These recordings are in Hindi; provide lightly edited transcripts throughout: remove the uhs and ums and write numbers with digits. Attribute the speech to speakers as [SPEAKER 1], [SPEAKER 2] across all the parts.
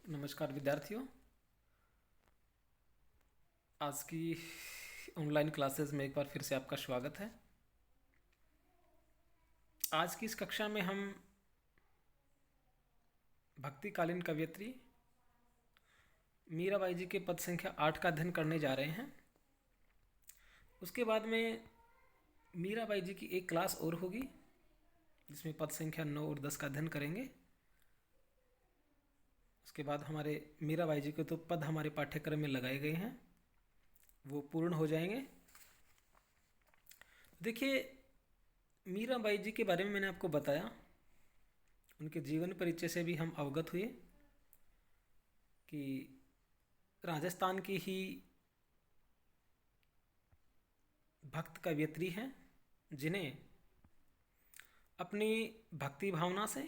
[SPEAKER 1] नमस्कार विद्यार्थियों। आज की ऑनलाइन क्लासेस में एक बार फिर से आपका स्वागत है। आज की इस कक्षा में हम भक्तिकालीन कवयित्री मीराबाई जी के पद संख्या 8 का अध्ययन करने जा रहे हैं। उसके बाद में मीराबाई जी की एक क्लास और होगी जिसमें पद संख्या 9 और 10 का अध्ययन करेंगे। उसके बाद हमारे मीराबाई जी के तो पद हमारे पाठ्यक्रम में लगाए गए हैं, वो पूर्ण हो जाएंगे। देखिए, मीराबाई जी के बारे में मैंने आपको बताया, उनके जीवन परिचय से भी हम अवगत हुए कि राजस्थान की ही भक्त कवयित्री हैं जिन्हें अपनी भक्ति भावना से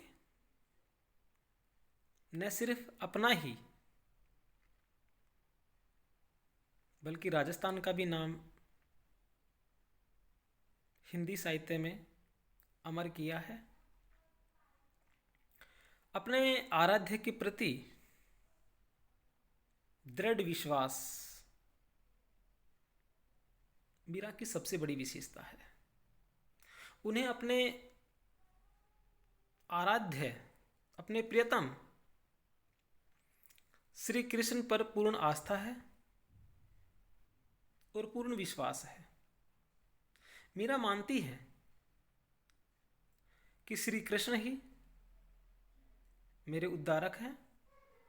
[SPEAKER 1] न सिर्फ अपना ही बल्कि राजस्थान का भी नाम हिंदी साहित्य में अमर किया है। अपने आराध्य के प्रति दृढ़ विश्वास मीरा की सबसे बड़ी विशेषता है। उन्हें अपने आराध्य, अपने प्रियतम श्री कृष्ण पर पूर्ण आस्था है और पूर्ण विश्वास है। मीरा मानती है कि श्री कृष्ण ही मेरे उद्धारक हैं,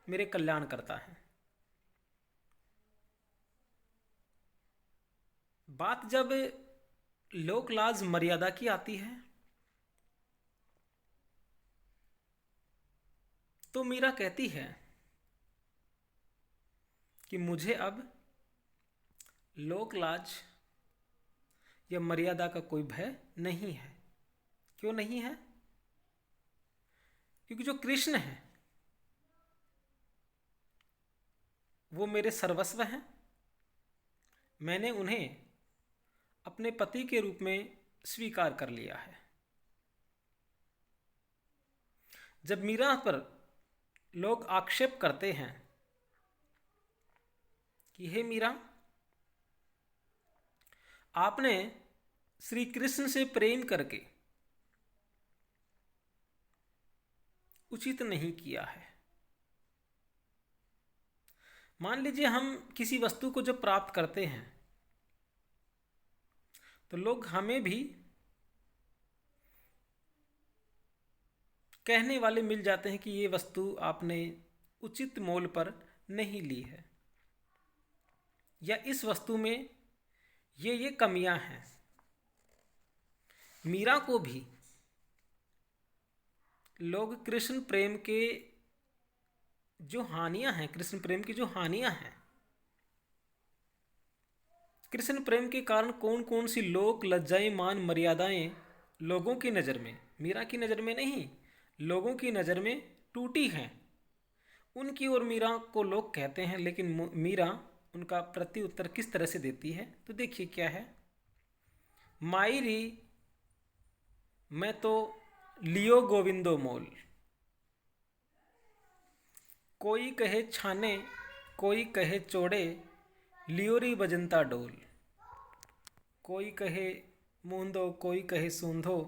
[SPEAKER 1] मेरे कल्याण करता है। बात जब लोकलाज मर्यादा की आती है तो मीरा कहती है कि मुझे अब लोकलाज या मर्यादा का कोई भय नहीं है। क्यों नहीं है? क्योंकि जो कृष्ण है वो मेरे सर्वस्व हैं। मैंने उन्हें अपने पति के रूप में स्वीकार कर लिया है। जब मीरा पर लोग आक्षेप करते हैं कि हे मीरा, आपने श्री कृष्ण से प्रेम करके उचित नहीं किया है। मान लीजिए हम किसी वस्तु को जब प्राप्त करते हैं तो लोग हमें भी कहने वाले मिल जाते हैं कि ये वस्तु आपने उचित मोल पर नहीं ली है, या इस वस्तु में ये कमियां हैं। मीरा को भी लोग कृष्ण प्रेम के जो हानियां हैं, कृष्ण प्रेम की जो हानियां हैं, कृष्ण प्रेम के कारण कौन कौन सी लोक लज्जाएं, मान मर्यादाएं लोगों की नज़र में, मीरा की नज़र में नहीं, लोगों की नज़र में टूटी हैं, उनकी ओर मीरा को लोग कहते हैं। लेकिन मीरा उनका प्रत्युत्तर किस तरह से देती है तो देखिए क्या है। मायरी मैं तो लियो गोविंदो मोल, कोई कहे छाने कोई कहे चोड़े, लियोरी बजंता डोल, कोई कहे मूंदो कोई कहे सूंधो,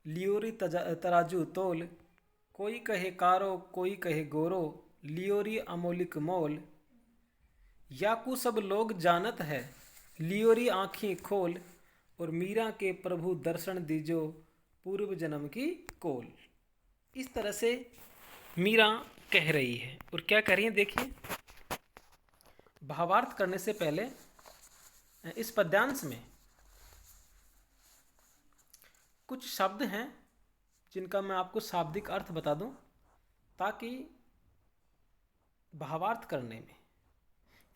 [SPEAKER 1] लियोरी तराजू तोल, कोई कहे कारो कोई कहे गोरो, लियोरी अमोलिक मोल, याकू सब लोग जानत है, लियोरी आँखें खोल, और मीरा के प्रभु दर्शन दीजो, पूर्व जन्म की कोल। इस तरह से मीरा कह रही है। और क्या कह रही है देखिए, भावार्थ करने से पहले इस पद्यांश में कुछ शब्द हैं जिनका मैं आपको शाब्दिक अर्थ बता दूं ताकि भावार्थ करने में,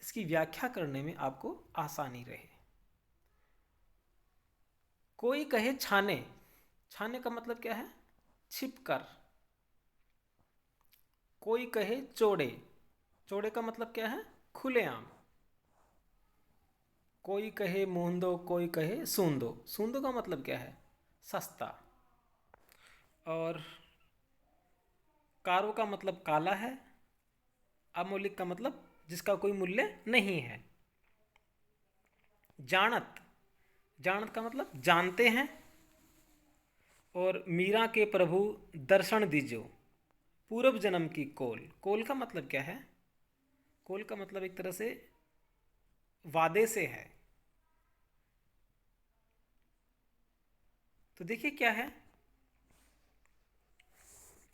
[SPEAKER 1] इसकी व्याख्या करने में आपको आसानी रहे। कोई कहे छाने, छाने का मतलब क्या है? छिपकर। कोई कहे चोड़े, चोड़े का मतलब क्या है? खुलेआम। कोई कहे मूंदो कोई कहे सूंदो, सूंदो का मतलब क्या है? सस्ता। और कारो का मतलब काला है, अमौलिक का मतलब जिसका कोई मूल्य नहीं है। जानत, जानत का मतलब जानते हैं। और मीरा के प्रभु दर्शन दीजो, पूर्व जन्म की कोल। कोल का मतलब क्या है? कोल का मतलब एक तरह से वादे से है। तो देखिए क्या है,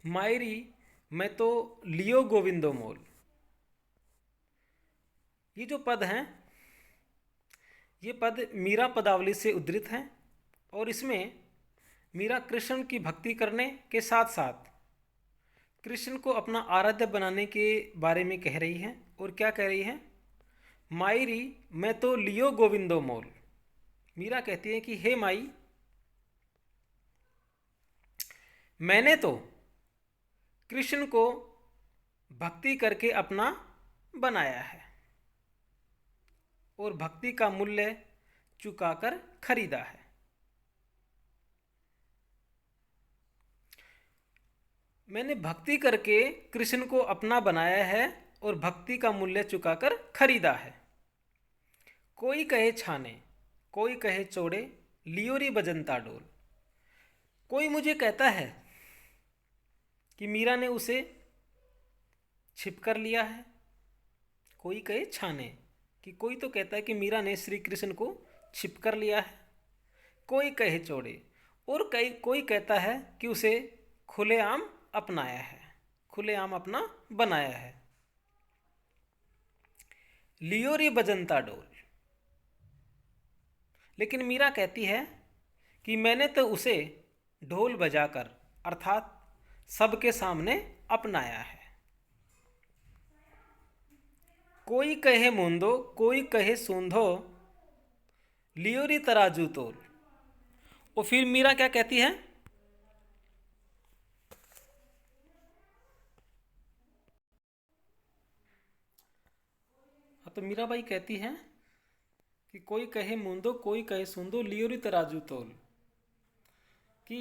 [SPEAKER 1] मायरी मैं तो लियो गोविंदो मोल। ये जो पद हैं, ये पद मीरा पदावली से उद्धृत हैं और इसमें मीरा कृष्ण की भक्ति करने के साथ साथ कृष्ण को अपना आराध्य बनाने के बारे में कह रही हैं। और क्या कह रही है? मायरी मैं तो लियो गोविंदो मोल। मीरा कहती है कि हे माई, मैंने तो कृष्ण को भक्ति करके अपना बनाया है और भक्ति का मूल्य चुकाकर खरीदा है। मैंने भक्ति करके कृष्ण को अपना बनाया है और भक्ति का मूल्य चुकाकर खरीदा है। कोई कहे छाने, कोई कहे चौड़े, लियोरी बजंता डोल। कोई मुझे कहता है कि मीरा ने उसे छिप कर लिया है। कोई कहे छाने, कि कोई तो कहता है कि मीरा ने श्री कृष्ण को छिप कर लिया है। कोई कहे चौड़े, और कोई कहता है कि उसे खुलेआम अपनाया है, खुलेआम अपना बनाया है। लियोरी बजंता डोल। लेकिन मीरा कहती है कि मैंने तो उसे ढोल बजाकर अर्थात सबके सामने अपनाया है। कोई कहे मूंदो, कोई कहे सूंधो, लियोरी तराजू तोल। और फिर मीरा क्या कहती है? तो मीराबाई कहती है कि कोई कहे मूंदो, कोई कहे सूंदो, लियोरी तराजू तोल। कि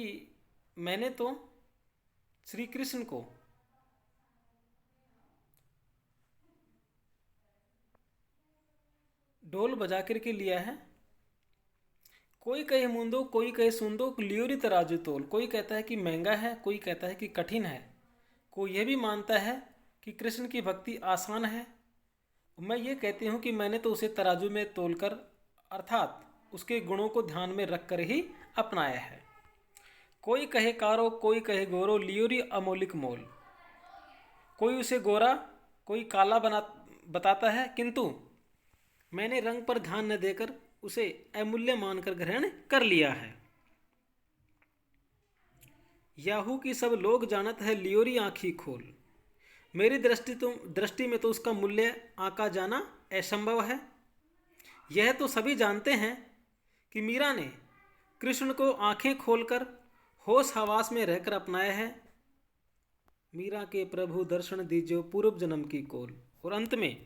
[SPEAKER 1] मैंने तो श्री कृष्ण को ढोल बजा करके लिया है। कोई कहे मूंदो, कोई कहे सूंदो, लियोरी तराजू तोल। कोई कहता है कि महंगा है, कोई कहता है कि कठिन है, कोई यह भी मानता है कि कृष्ण की भक्ति आसान है। मैं ये कहती हूँ कि मैंने तो उसे तराजू में तोलकर अर्थात उसके गुणों को ध्यान में रखकर ही अपनाया है। कोई कहे कारो, कोई कहे गोरो, लियोरी अमोलिक मोल। कोई उसे गोरा, कोई काला बताता है, किंतु मैंने रंग पर ध्यान न देकर उसे अमूल्य मानकर ग्रहण कर लिया है। याहू की सब लोग जानत है, लियोरी आँखी खोल। मेरी दृष्टि में तो उसका मूल्य आंका जाना असंभव है। यह तो सभी जानते हैं कि मीरा ने कृष्ण को आंखें खोलकर होश हवास में रहकर अपनाया है। मीरा के प्रभु दर्शन दीजियो, पूर्व जन्म की कोल। और अंत में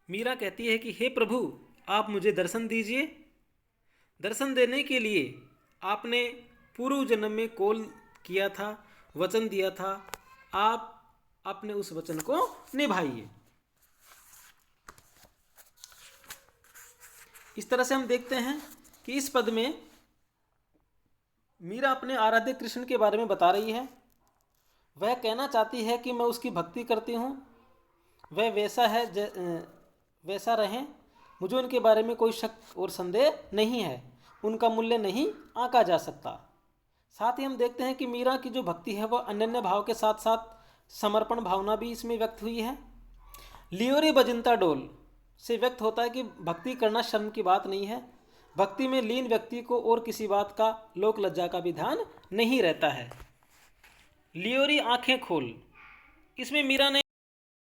[SPEAKER 1] मीरा कहती है कि हे प्रभु, आप मुझे दर्शन दीजिए। दर्शन देने के लिए आपने पूर्व जन्म में कोल किया था, वचन दिया था, आप अपने उस वचन को निभाइए। इस तरह से हम देखते हैं कि इस पद में मीरा अपने आराध्य कृष्ण के बारे में बता रही है। वह कहना चाहती है कि मैं उसकी भक्ति करती हूँ, वह वैसा है वैसा रहें, मुझे उनके बारे में कोई शक और संदेह नहीं है, उनका मूल्य नहीं आंका जा सकता। साथ ही हम देखते हैं कि मीरा की जो भक्ति है वह अनन्य भाव के साथ साथ समर्पण भावना भी इसमें व्यक्त हुई है। लियोरी बजंता डोल से व्यक्त होता है कि भक्ति करना शर्म की बात नहीं है। भक्ति में लीन व्यक्ति को और किसी बात का, लोक लज्जा का भी ध्यान नहीं रहता है। लियोरी आंखें खोल, इसमें मीरा ने